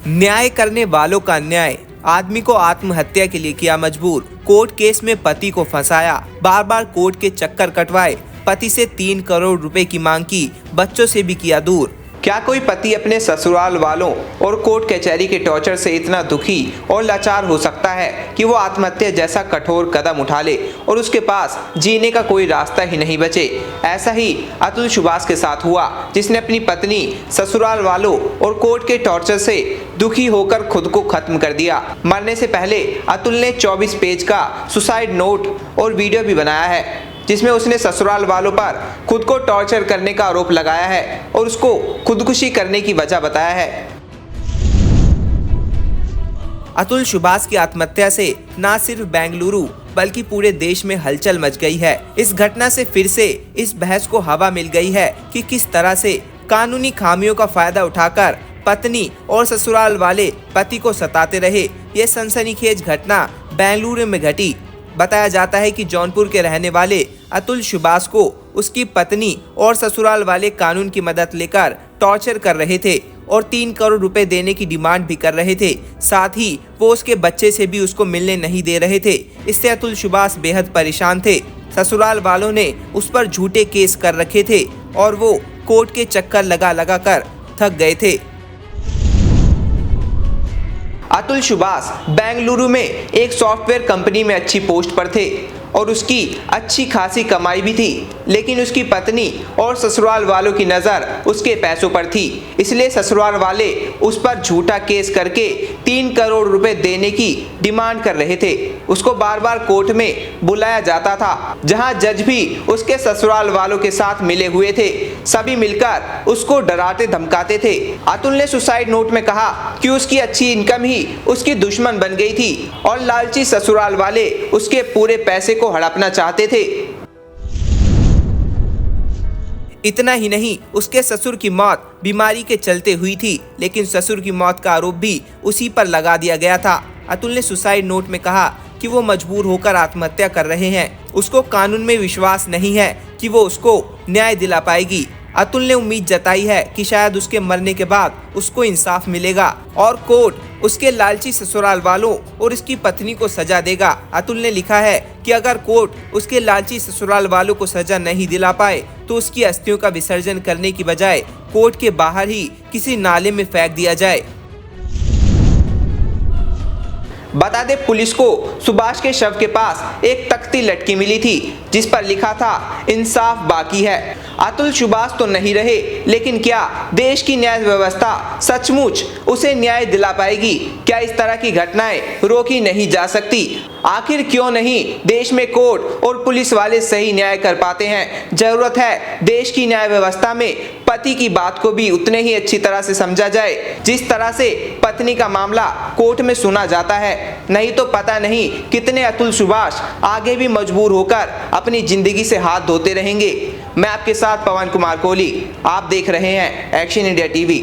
न्याय करने वालों का अन्याय, आदमी को आत्महत्या के लिए किया मजबूर। कोर्ट केस में पति को फंसाया, बार बार कोर्ट के चक्कर कटवाए, पति से 3 करोड़ रुपए की मांग की, बच्चों से भी किया दूर। क्या कोई पति अपने ससुराल वालों और कोर्ट कचहरी के टॉर्चर से इतना दुखी और लाचार हो सकता है कि वो आत्महत्या जैसा कठोर कदम उठा ले और उसके पास जीने का कोई रास्ता ही नहीं बचे? ऐसा ही अतुल सुभाष के साथ हुआ, जिसने अपनी पत्नी, ससुराल वालों और कोर्ट के टॉर्चर से दुखी होकर खुद को खत्म कर दिया। मरने से पहले अतुल ने 24 पेज का सुसाइड नोट और वीडियो भी बनाया है, जिसमें उसने ससुराल वालों पर खुद को टॉर्चर करने का आरोप लगाया है और उसको खुदकुशी करने की वजह बताया है। अतुल सुभाष की आत्महत्या से न सिर्फ बेंगलुरु बल्कि पूरे देश में हलचल मच गई है। इस घटना से फिर से इस बहस को हवा मिल गई है कि किस तरह से कानूनी खामियों का फायदा उठाकर पत्नी और ससुराल वाले पति को सताते रहे। ये सनसनीखेज घटना बेंगलुरु में घटी। बताया जाता है कि जौनपुर के रहने वाले अतुल सुभाष को उसकी पत्नी और ससुराल वाले कानून की मदद लेकर टॉर्चर कर रहे थे और 3 करोड़ रुपए देने की डिमांड भी कर रहे थे। साथ ही वो उसके बच्चे से भी उसको मिलने नहीं दे रहे थे। इससे अतुल सुभाष बेहद परेशान थे। ससुराल वालों ने उस पर झूठे केस कर रखे थे और वो कोर्ट के चक्कर लगा कर थक गए थे। अतुल सुभाष बेंगलुरु में एक सॉफ्टवेयर कंपनी में अच्छी पोस्ट पर थे और उसकी अच्छी खासी कमाई भी थी, लेकिन उसकी पत्नी और ससुराल वालों की नज़र उसके पैसों पर थी। इसलिए ससुराल वाले उस पर झूठा केस करके 3 करोड़ रुपए देने की डिमांड कर रहे थे। उसको बार बार कोर्ट में बुलाया जाता था, जहां जज भी उसके ससुराल वालों के साथ मिले हुए थे। सभी मिलकर उसको डराते धमकाते थे। अतुल ने सुसाइड नोट में कहा कि उसकी अच्छी इनकम ही उसकी दुश्मन बन गई थी और लालची ससुराल वाले उसके पूरे पैसे को हड़पना चाहते थे। इतना ही नहीं, उसके ससुर की मौत बीमारी के चलते हुई थी, लेकिन ससुर की मौत का आरोप भी उसी पर लगा दिया गया था। अतुल ने सुसाइड नोट में कहा कि वो मजबूर होकर आत्महत्या कर रहे हैं। उसको कानून में विश्वास नहीं है कि वो उसको न्याय दिला पाएगी। अतुल ने उम्मीद जताई है कि शायद उसके मरने के बाद उसको इंसाफ मिलेगा और कोर्ट उसके लालची ससुराल वालों और उसकी पत्नी को सजा देगा। अतुल ने लिखा है कि अगर कोर्ट उसके लालची ससुराल वालों को सजा नहीं दिला पाए तो उसकी अस्थियों का विसर्जन करने की बजाय कोर्ट के बाहर ही किसी नाले में फेंक दिया जाए। बता दे, पुलिस को सुभाष के शव के पास एक तख्ती लटकी मिली थी, जिस पर लिखा था इंसाफ बाकी है। अतुल सुभाष तो नहीं रहे, लेकिन क्या देश की न्याय व्यवस्था सचमुच उसे न्याय दिला पाएगी? क्या इस तरह की घटनाएं रोकी नहीं जा सकती? आखिर क्यों नहीं देश में कोर्ट और पुलिस वाले सही न्याय कर पाते हैं? जरूरत है देश की न्याय व्यवस्था में पति की बात को भी उतने ही अच्छी तरह से समझा जाए जिस तरह से पत्नी का मामला कोर्ट में सुना जाता है। नहीं तो पता नहीं कितने अतुल सुभाष आगे भी मजबूर होकर अपनी जिंदगी से हाथ धोते रहेंगे। मैं आपके साथ पवन कुमार कोहली, आप देख रहे हैं एक्शन इंडिया टीवी।